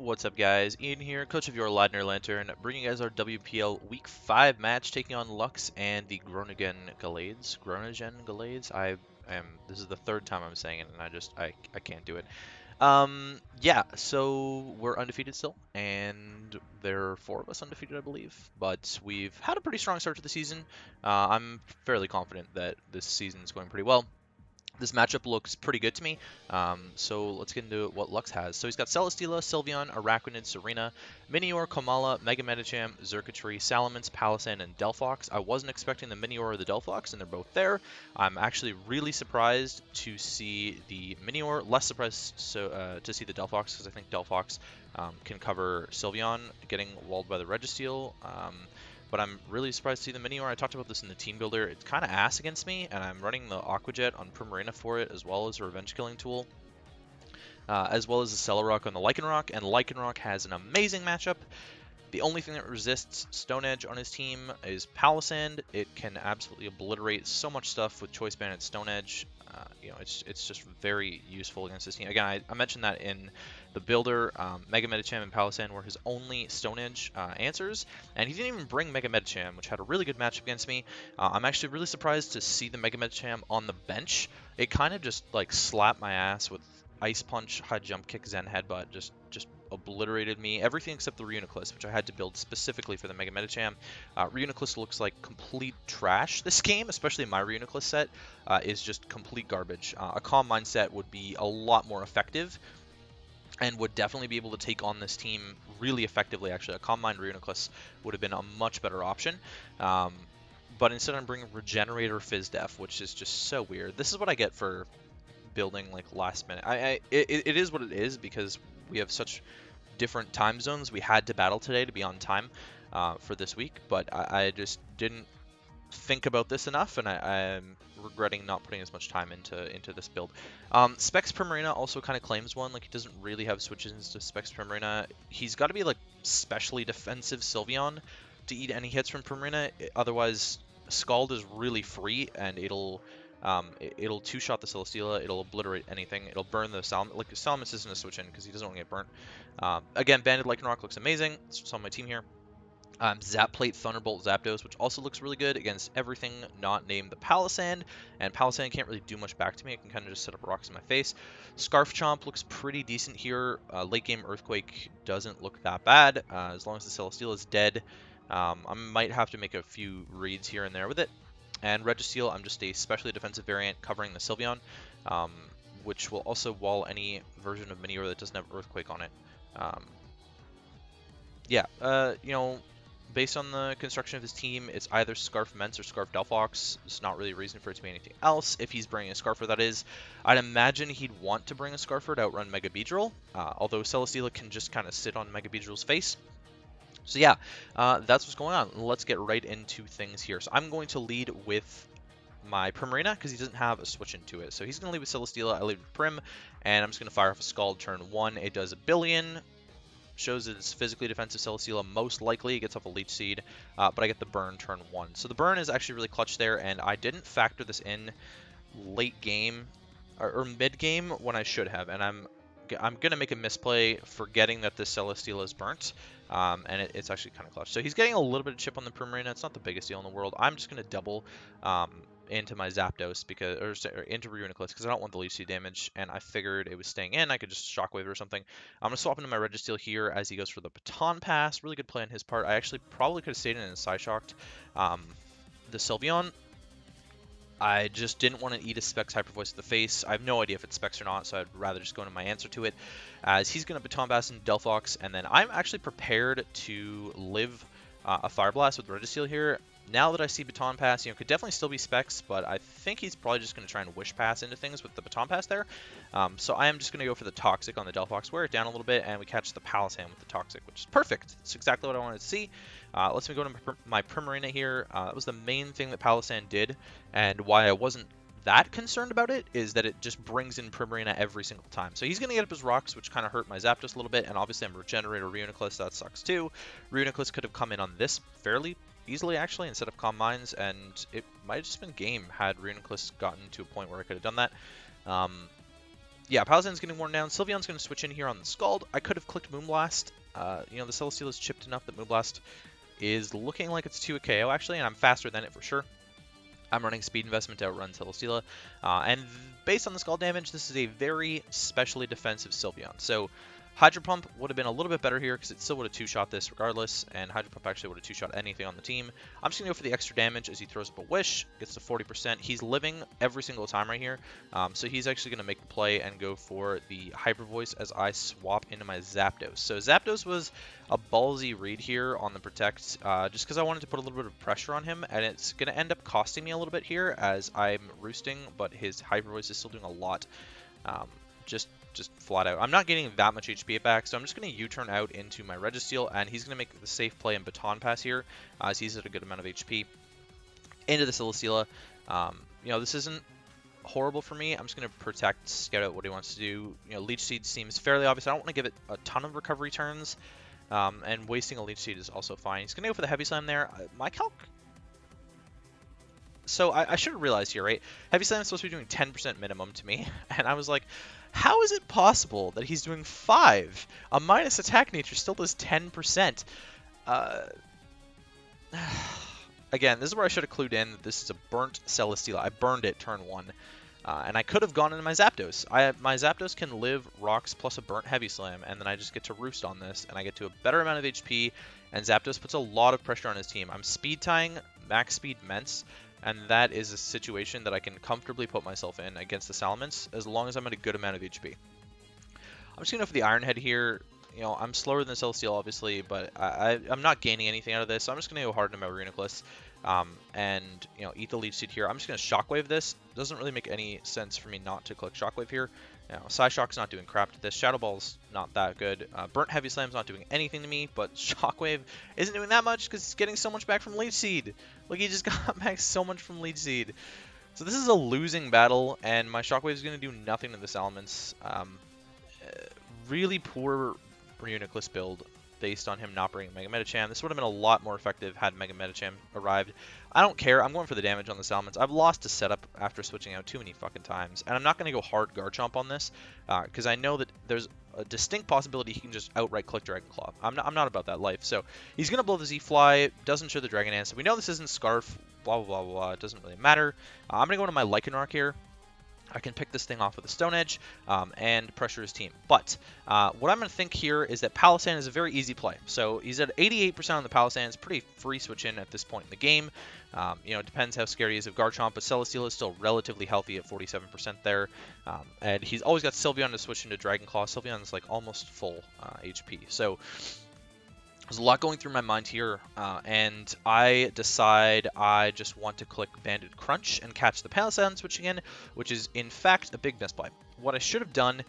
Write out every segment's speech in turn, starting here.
What's up, guys? Ian here, coach of your Ladner Lanturn, bringing you guys our WPL Week 5 match, taking on Lux and the Groningen Gallades. Groningen Gallades? This is the third time I'm saying it, and I can't do it. Yeah, so we're undefeated still, and there are 4 of us undefeated, I believe, but we've had a pretty strong start to the season. I'm fairly confident that this season is going pretty well. This matchup looks pretty good to me, so let's get into what Lux has. So he's got Celesteela, Sylveon, Araquanid, Serena, Minior, Komala, Mega Medicham, Xurkitree, Salamence, Palossand, and Delphox. I wasn't expecting the Minior or the Delphox, and they're both there. I'm actually really surprised to see the Minior, less surprised to see the Delphox, because I think Delphox can cover Sylveon getting walled by the Registeel. But I'm really surprised to see the Minior. I talked about this in the team builder. It's kind of ass against me, and I'm running the Aqua Jet on Primarina for it, as well as a Revenge Killing tool, as well as the Cellarrock on the Lycanroc, and Lycanroc has an amazing matchup. The only thing that resists Stone Edge on his team is Palossand. It can absolutely obliterate so much stuff with Choice Band and Stone Edge. It's just very useful against this team. Again, I mentioned that in the builder. Mega Medicham and Palossand were his only Stone Edge answers, and he didn't even bring Mega Medicham, which had a really good matchup against me. I'm actually really surprised to see the Mega Medicham on the bench. It kind of just like slapped my ass with Ice Punch, High Jump Kick, Zen Headbutt, just obliterated me. Everything except the Reuniclus, which I had to build specifically for the Mega Medicham. Reuniclus looks like complete trash this game, especially my Reuniclus set is just complete garbage. A Calm Mind set would be a lot more effective and would definitely be able to take on this team really effectively. Actually, a Calm Mind Reuniclus would have been a much better option. But instead I'm bringing Regenerator Fizz-Def, which is just so weird. This is what I get for building like last minute. It is what it is because we have such different time zones. We had to battle today to be on time for this week, but I just didn't think about this enough, and I'm regretting not putting as much time into this build. Specs Primarina also kind of claims one. Like, he doesn't really have switches into Specs Primarina. He's got to be like specially defensive Sylveon to eat any hits from Primarina. Otherwise, Scald is really free, and it'll two-shot the Celesteela, it'll obliterate anything, it'll burn the Salamence. Like, Salamence isn't a switch-in because he doesn't want to get burnt. Again, Banded Lycanroc looks amazing. It's on my team here. Zap Plate, Thunderbolt, Zapdos, which also looks really good against everything not named the Palossand, and Palossand can't really do much back to me. I can kind of just set up rocks in my face. Scarf Chomp looks pretty decent here. Late game Earthquake doesn't look that bad, as long as the Celesteela is dead. I might have to make a few reads here and there with it. And Registeel, I'm just a specially defensive variant covering the Sylveon, which will also wall any version of Minior that doesn't have Earthquake on it. Based on the construction of his team, it's either Scarf Mence or Scarf Delphox. There's not really a reason for it to be anything else. If he's bringing a Scarfer, that is. I'd imagine he'd want to bring a Scarfer to outrun Mega Beedrill, although Celesteela can just kind of sit on Mega Beedrill's face. So yeah, that's what's going on. Let's get right into things here. So I'm going to lead with my Primarina because he doesn't have a switch into it. So he's going to lead with Celesteela, I lead with Prim, and I'm just going to fire off a Scald turn 1. It does a billion. Shows that it's physically defensive Celesteela. Most likely it gets off a Leech Seed, but I get the burn turn 1. So the burn is actually really clutch there, and I didn't factor this in late game or mid game when I should have, and I'm gonna make a misplay forgetting that this Celesteela is burnt, and it's actually kind of clutch. So he's getting a little bit of chip on the Primarina. It's not the biggest deal in the world. I'm just gonna double into my Zapdos or into Reuniclus because I don't want the Leech Seed damage, and I figured it was staying in. I could just Shockwave or something. I'm gonna swap into my Registeel here as he goes for the Baton Pass. Really good play on his part. I actually probably could have stayed in and Psyshocked the Sylveon. I just didn't want to eat a Specs Hyper Voice to the face. I have no idea if it's Specs or not, so I'd rather just go into my answer to it. As he's going to Baton Pass and Delphox, and then I'm actually prepared to live a Fire Blast with Registeel here. Now that I see Baton Pass, could definitely still be Specs, but I think he's probably just going to try and Wish Pass into things with the Baton Pass there. So I am just going to go for the Toxic on the Delphox, wear it down a little bit, and we catch the Palossand with the Toxic, which is perfect. It's exactly what I wanted to see. Let's go to my Primarina here. That was the main thing that Palossand did, and why I wasn't that concerned about it is that it just brings in Primarina every single time. So he's going to get up his rocks, which kind of hurt my Zapdos a little bit, and obviously I'm Regenerator Reuniclus, that sucks too. Reuniclus could have come in on this fairly easily, actually, instead of Calm Minds, and it might have just been game had Reuniclus gotten to a point where I could have done that. yeah, Palosan's getting worn down. Sylveon's going to switch in here on the Scald. I could have clicked Moonblast. You know, the Celesteela is chipped enough that Moonblast is looking like it's 2 a KO, actually, and I'm faster than it for sure. I'm running speed investment to outrun Celesteela, and based on the Scald damage, this is a very specially defensive Sylveon. So Hydro Pump would have been a little bit better here because it still would have two-shot this regardless, and Hydro Pump actually would have two-shot anything on the team. I'm just going to go for the extra damage as he throws up a Wish, gets to 40%. He's living every single time right here, so he's actually going to make the play and go for the Hyper Voice as I swap into my Zapdos. So Zapdos was a ballsy read here on the Protect, just because I wanted to put a little bit of pressure on him, and it's going to end up costing me a little bit here as I'm roosting, but his Hyper Voice is still doing a lot. Just flat out. I'm not getting that much HP back, so I'm just going to U-turn out into my Registeel, and he's going to make the safe play and Baton Pass here, as he's at a good amount of HP. Into the Celesteela. You know, this isn't horrible for me. I'm just going to protect, scout out what he wants to do. You know, Leech Seed seems fairly obvious. I don't want to give it a ton of recovery turns, and wasting a Leech Seed is also fine. He's going to go for the Heavy Slam there. My calc... So I should have realized here, right? Heavy Slam is supposed to be doing 10% minimum to me, and I was like, how is it possible that he's doing 5? A minus attack nature still does 10%. Again, this is where I should have clued in that this is a burnt Celesteela. I burned it turn 1. And I could have gone into my Zapdos. My Zapdos can live rocks plus a burnt Heavy Slam, and then I just get to roost on this, and I get to a better amount of HP, and Zapdos puts a lot of pressure on his team. I'm speed tying max speed Mence, and that is a situation that I can comfortably put myself in against the Salamence as long as I'm at a good amount of HP. I'm just going to go for the Iron Head here. You know, I'm slower than Celesteela, obviously, but I'm not gaining anything out of this, so I'm just going to go hard into my Reuniclus and, you know, eat the Leech Seed here. I'm just going to Shockwave this. Doesn't really make any sense for me not to click Shockwave here. You know, Psyshock's not doing crap to this. Shadow Ball's not that good. Burnt Heavy Slam's not doing anything to me, but Shockwave isn't doing that much because he's getting so much back from Leech Seed. Like, he just got back so much from Leech Seed. So this is a losing battle, and my Shockwave is going to do nothing to the Salamence. Really poor Reuniclus build based on him not bringing Mega Medicham. This would have been a lot more effective had Mega Medicham arrived. I don't care. I'm going for the damage on the Salamence. I've lost a setup after switching out too many fucking times, and I'm not going to go hard Garchomp on this because I know that there's a distinct possibility he can just outright click Dragon Claw. I'm not about that life. So he's going to blow the Z-Fly, doesn't show the Dragon Dance. So we know this isn't Scarf, blah, blah, blah, blah. It doesn't really matter. I'm going to go into my Lycanroc here. I can pick this thing off with a Stone Edge and pressure his team. But what I'm going to think here is that Palosan is a very easy play. So he's at 88% on the Palosan. It's pretty free switch in at this point in the game. You know, it depends how scared he is of Garchomp, but Celesteela is still relatively healthy at 47% there. And he's always got Sylveon to switch into Dragon Claw. Sylveon is like almost full HP. So there's a lot going through my mind here, and I decide I just want to click Banded Crunch and catch the Palosan switching in, which is in fact a big misplay. What I should have done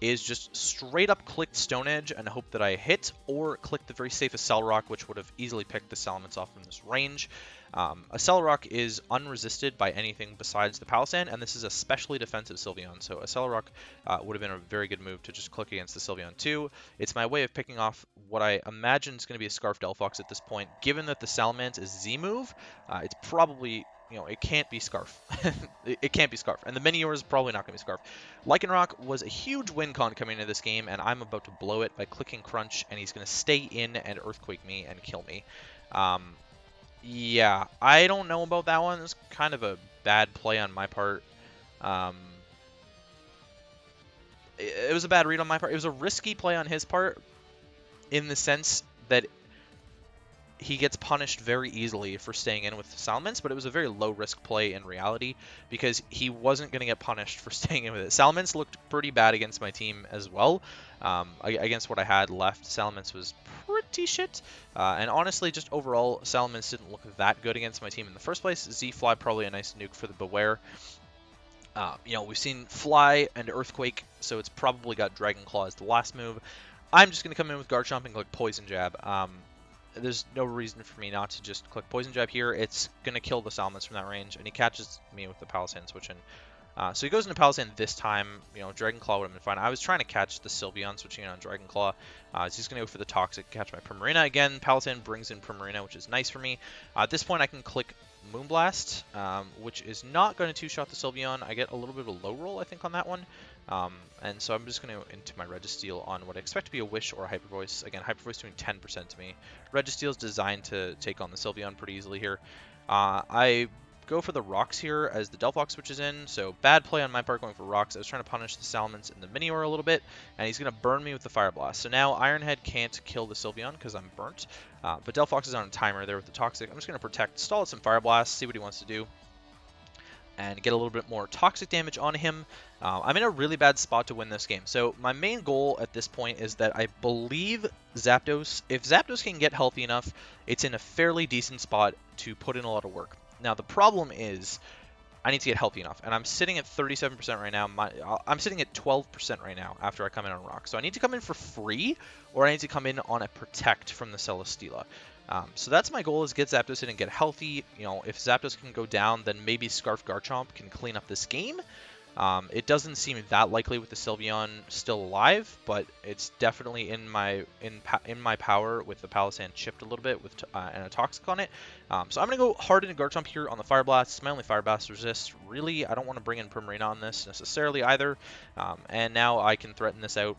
is just straight up clicked Stone Edge and hope that I hit, or click the very safe Accelerock, which would have easily picked the Salamence off from this range. Accelerock is unresisted by anything besides the Palosan, and this is a specially defensive Sylveon, so Accelerock would have been a very good move to just click against the Sylveon too. It's my way of picking off what I imagine is going to be a Scarf Delphox at this point. Given that the Salamence is Z-move, it's probably, you know, it can't be Scarf. it can't be Scarf, and the Minior is probably not going to be Scarf. Lycanroc was a huge win con coming into this game, and I'm about to blow it by clicking Crunch, and he's going to stay in and Earthquake me and kill me. Yeah, I don't know about that one. It's kind of a bad play on my part. It was a bad read on my part. It was a risky play on his part in the sense that he gets punished very easily for staying in with Salamence, but it was a very low-risk play in reality because he wasn't going to get punished for staying in with it. Salamence looked pretty bad against my team as well. Against what I had left, Salamence was pretty shit. And honestly, just overall, Salamence didn't look that good against my team in the first place. Z-Fly probably a nice nuke for the Beware. You know, we've seen Fly and Earthquake, so it's probably got Dragon Claw as the last move. I'm just going to come in with Garchomp and click Poison Jab. There's no reason for me not to just click Poison Jab here. It's going to kill the Salamence from that range, and he catches me with the Palosan switch in. So he goes into Palosan this time. You know, Dragon Claw would have been fine. I was trying to catch the Sylveon switching in on Dragon Claw. So he's going to go for the Toxic, catch my Primarina. Again, Palosan brings in Primarina, which is nice for me. At this point, I can click Moonblast, which is not going to two-shot the Sylveon. I get a little bit of a low roll, I think, on that one. And so I'm just going to into my Registeel on what I expect to be a Wish or a Hyper Voice. Again, Hyper Voice doing 10% to me. Registeel is designed to take on the Sylveon pretty easily here. I go for the Rocks here as the Delphox switches in, so bad play on my part going for Rocks. I was trying to punish the Salamence and the Minior a little bit, and he's going to burn me with the Fire Blast. So now Ironhead can't kill the Sylveon because I'm burnt, but Delphox is on a timer there with the Toxic. I'm just going to protect, stall at some Fire Blast, see what he wants to do, and get a little bit more toxic damage on him. I'm in a really bad spot to win this game. So my main goal at this point is that I believe Zapdos, if Zapdos can get healthy enough, it's in a fairly decent spot to put in a lot of work. Now the problem is I need to get healthy enough, and I'm sitting at 37% right now. I'm sitting at 12% right now after I come in on Rock. So I need to come in for free, or I need to come in on a Protect from the Celesteela. So that's my goal, is get Zapdos in and get healthy. You know, if Zapdos can go down, then maybe Scarf Garchomp can clean up this game. It doesn't seem that likely with the Sylveon still alive, but it's definitely in my power with the Palisand chipped a little bit with and a Toxic on it. So I'm going to go hard into Garchomp here on the Fire Blast. It's my only Fire Blast resist. Really, I don't want to bring in Primarina on this necessarily either. And now I can threaten this out.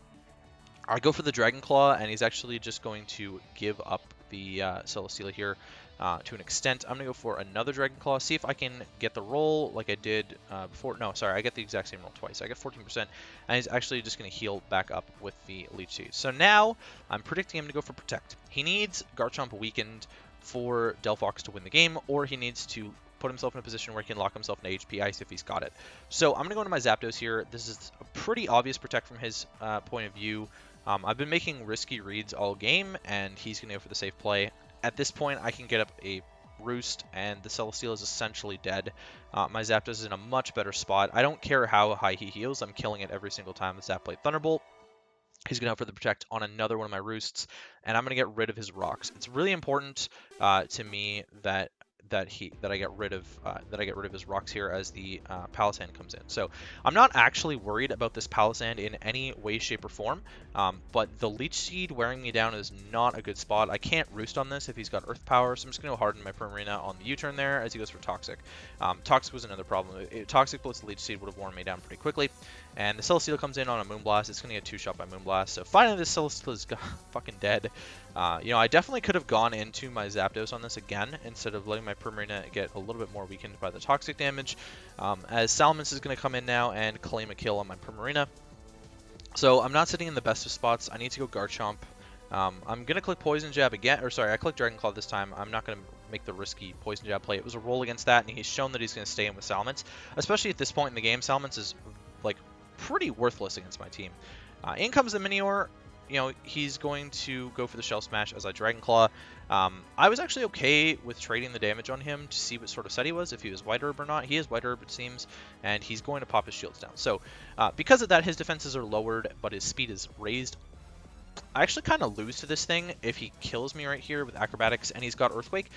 I go for the Dragon Claw, and he's actually just going to give up the Celesteela here to an extent. I'm going to go for another Dragon Claw, see if I can get the roll like I did before. No, sorry, I get the exact same roll twice. I get 14%, and he's actually just going to heal back up with the Leech Seed. So now I'm predicting him to go for Protect. He needs Garchomp weakened for Delphox to win the game, or he needs to put himself in a position where he can lock himself in HP Ice if he's got it. So I'm going to go into my Zapdos here. This is a pretty obvious Protect from his point of view. I've been making risky reads all game, and he's going to go for the safe play. At this point, I can get up a Roost, and the Celesteela is essentially dead. My Zapdos is in a much better spot. I don't care how high he heals. I'm killing it every single time the Zap Blade Thunderbolt. He's going to go for the Protect on another one of my Roosts, and I'm going to get rid of his Rocks. It's really important to me that I get rid of his Rocks here as the Palisand comes in. So I'm not actually worried about this Palisand in any way, shape, or form, but the Leech Seed wearing me down is not a good spot. I can't Roost on this if he's got Earth Power, so I'm just going to harden my Primarina on the U-turn there as he goes for Toxic. Toxic was another problem. Toxic plus Leech Seed would have worn me down pretty quickly, and the Celesteela comes in on a Moonblast. It's going to get two-shot by Moonblast, so finally this Celesteela is fucking dead. You know, I definitely could have gone into my Zapdos on this again instead of letting my Primarina get a little bit more weakened by the toxic damage, as Salamence is going to come in now and claim a kill on my Primarina. So I'm not sitting in the best of spots. I need to go Garchomp. I'm going to click Poison Jab again, or sorry, I clicked Dragon Claw this time. I'm not going to make the risky Poison Jab play. It was a roll against that, and he's shown that he's going to stay in with Salamence, especially at this point in the game. Salamence is like pretty worthless against my team. In comes the Minior. You know, he's going to go for the Shell Smash as I Dragon Claw. I was actually okay with trading the damage on him to see what sort of set he was, if he was White Herb or not. He is White Herb, it seems, and he's going to pop his shields down. So, because of that, his defenses are lowered, but his speed is raised. I actually kind of lose to this thing if he kills me right here with Acrobatics and he's got Earthquake,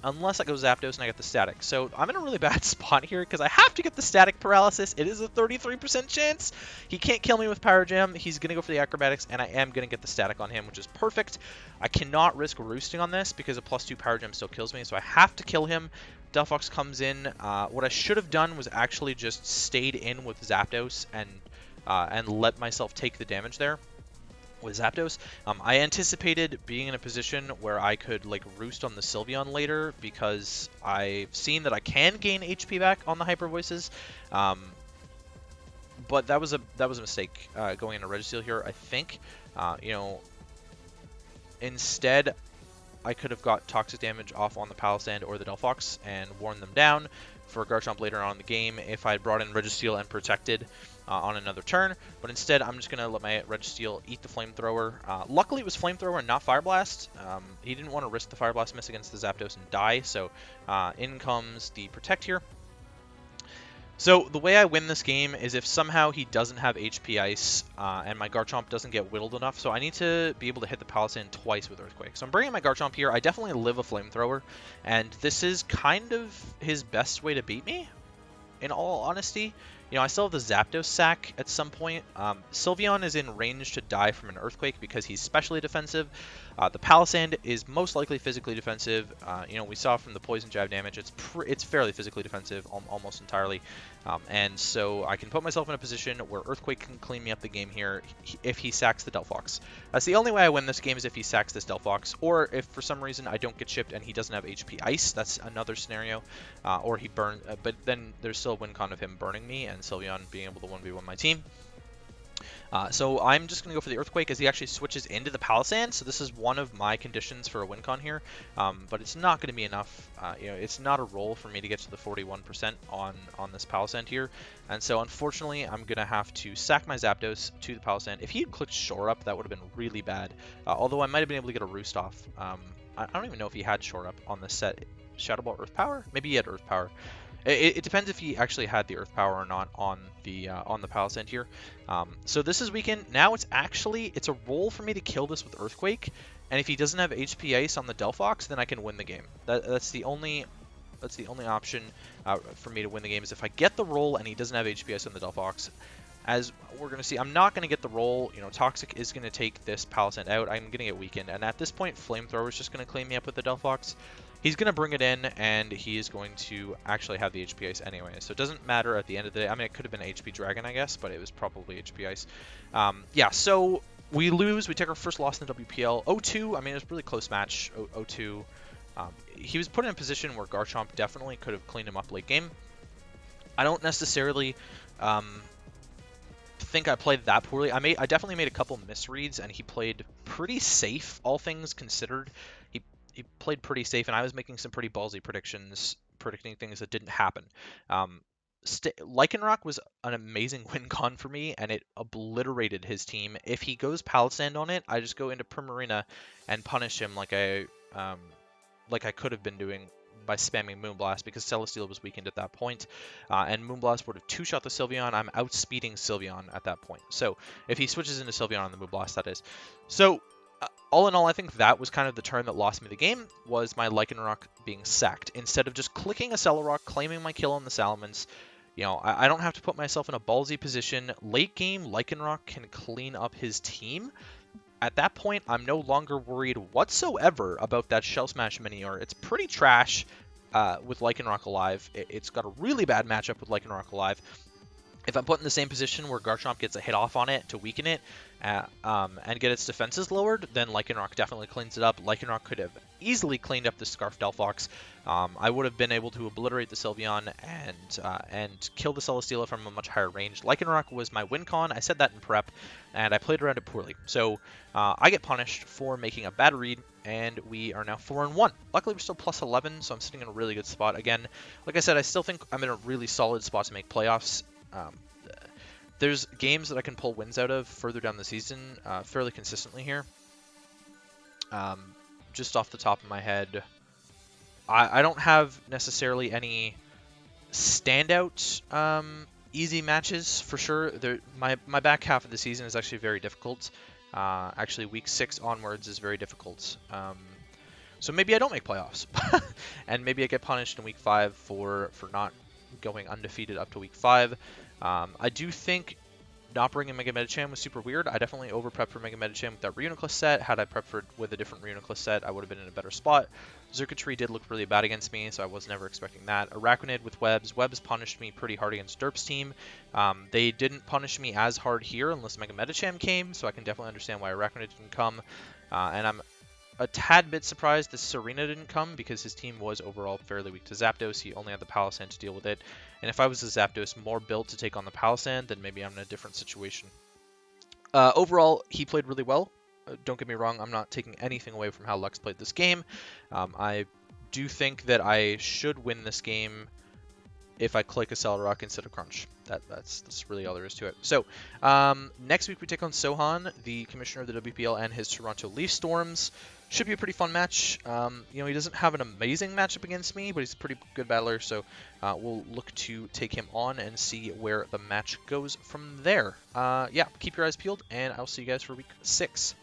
unless I go Zapdos and I get the Static. So I'm in a really bad spot here because I have to get the Static Paralysis. It is a 33% chance. He can't kill me with Power Gem. He's going to go for the Acrobatics, and I am going to get the Static on him, which is perfect. I cannot risk roosting on this because a +2 Power Gem still kills me, so I have to kill him. Delphox comes in. What I should have done was actually just stayed in with Zapdos and let myself take the damage there with Zapdos. I anticipated being in a position where I could like roost on the Sylveon later because I've seen that I can gain HP back on the Hyper Voices, but that was a mistake going into Registeel here. I think you know, instead I could have got toxic damage off on the Palisand or the Delphox and worn them down for Garchomp later on in the game if I had brought in Registeel and protected on another turn, but instead I'm just going to let my Registeel eat the Flamethrower. Luckily it was Flamethrower and not Fire Blast. He didn't want to risk the Fire Blast miss against the Zapdos and die, so in comes the Protect here. So the way I win this game is if somehow he doesn't have HP Ice and my Garchomp doesn't get whittled enough, so I need to be able to hit the Palisand twice with Earthquake. So I'm bringing my Garchomp here. I definitely live a Flamethrower, and this is kind of his best way to beat me, in all honesty. I still have the Zapdos sack at some point. Sylveon is in range to die from an Earthquake because he's specially defensive. The Palisand is most likely physically defensive. We saw from the Poison Jab damage, it's fairly physically defensive, almost entirely. And so I can put myself in a position where Earthquake can clean me up the game here if he sacks the Delphox. That's the only way I win this game is if he sacks this Delphox, or if for some reason I don't get chipped and he doesn't have HP Ice. That's another scenario. Or he burns, but then there's still a win con of him burning me and Sylveon being able to 1v1 my team. So I'm just going to go for the Earthquake as he actually switches into the Palisand. So this is one of my conditions for a win con here, but it's not going to be enough. It's not a roll for me to get to the 41% on this Palisand here. And so unfortunately, I'm going to have to sack my Zapdos to the Palisand. If he had clicked Shore Up, that would have been really bad. Although I might have been able to get a Roost off. I don't even know if he had Shore Up on the set. Shadow Ball Earth Power? Maybe he had Earth Power. It depends if he actually had the Earth Power or not on the Palisand here. So this is weakened. Now it's a roll for me to kill this with Earthquake, and if he doesn't have HP Ice on the Delphox, then I can win the game. That's the only option for me to win the game is if I get the roll and he doesn't have HP Ice on the Delphox. As we're going to see, I'm not going to get the roll. Toxic is going to take this Palisand out. I'm going to get weakened, and at this point, Flamethrower is just going to clean me up with the Delphox. He's going to bring it in, and he is going to actually have the HP Ice anyway. So it doesn't matter at the end of the day. I mean, it could have been HP Dragon, I guess, but it was probably HP Ice. Yeah, so we lose. We take our first loss in the WPL. 0-2, I mean, it was a really close match, 0-2. He was put in a position where Garchomp definitely could have cleaned him up late game. I don't necessarily think I played that poorly. I definitely made a couple misreads, and he played pretty safe, all things considered. He played pretty safe, and I was making some pretty ballsy predictions, predicting things that didn't happen. Lycanroc was an amazing win con for me, and it obliterated his team. If he goes Palisand on it, I just go into Primarina and punish him like I could have been doing by spamming Moonblast, because Celesteela was weakened at that point, and Moonblast would have two-shot the Sylveon. I'm outspeeding Sylveon at that point. So if he switches into Sylveon on the Moonblast, that is. So all in all, I think that was kind of the turn that lost me the game, was my Lycanroc being sacked. Instead of just clicking a Celesteela, claiming my kill on the Salamence, I don't have to put myself in a ballsy position. Late game, Lycanroc can clean up his team. At that point, I'm no longer worried whatsoever about that Shell Smash Minior. It's pretty trash with Lycanroc alive. It's got a really bad matchup with Lycanroc alive. If I'm put in the same position where Garchomp gets a hit off on it to weaken it and get its defenses lowered, then Lycanroc definitely cleans it up. Lycanroc could have easily cleaned up the Scarf Delphox. I would have been able to obliterate the Sylveon and kill the Celesteela from a much higher range. Lycanroc was my win con. I said that in prep, and I played around it poorly. So I get punished for making a bad read, and we are now 4-1. Luckily, we're still plus 11, so I'm sitting in a really good spot. Again, like I said, I still think I'm in a really solid spot to make playoffs. There's games that I can pull wins out of further down the season fairly consistently here. Just off the top of my head, I don't have necessarily any standout easy matches for sure. My back half of the season is actually very difficult. Actually, week 6 onwards is very difficult. So maybe I don't make playoffs, and maybe I get punished in week 5 for not going undefeated up to week 5. I do think not bringing Mega Medicham was super weird. I definitely over-prepped for Mega Medicham with that Reuniclus set. Had I prepped with a different Reuniclus set, I would have been in a better spot. Xurkitree did look really bad against me, so I was never expecting that. Araquanid with Webs. Webs punished me pretty hard against Derp's team. They didn't punish me as hard here unless Mega Medicham came, so I can definitely understand why Araquanid didn't come. And I'm a tad bit surprised that Serena didn't come, because his team was overall fairly weak to Zapdos. He only had the Palisand to deal with it. And if I was a Zapdos more built to take on the Palisand, then maybe I'm in a different situation. Overall, he played really well. Don't get me wrong, I'm not taking anything away from how Lux played this game. I do think that I should win this game if I click a Calyrex instead of Crunch. That's really all there is to it. So, next week we take on Sohan, the commissioner of the WPL, and his Toronto Leaf Storms. Should be a pretty fun match. He doesn't have an amazing matchup against me, but he's a pretty good battler, so we'll look to take him on and see where the match goes from there. Yeah, keep your eyes peeled, and I'll see you guys for week 6.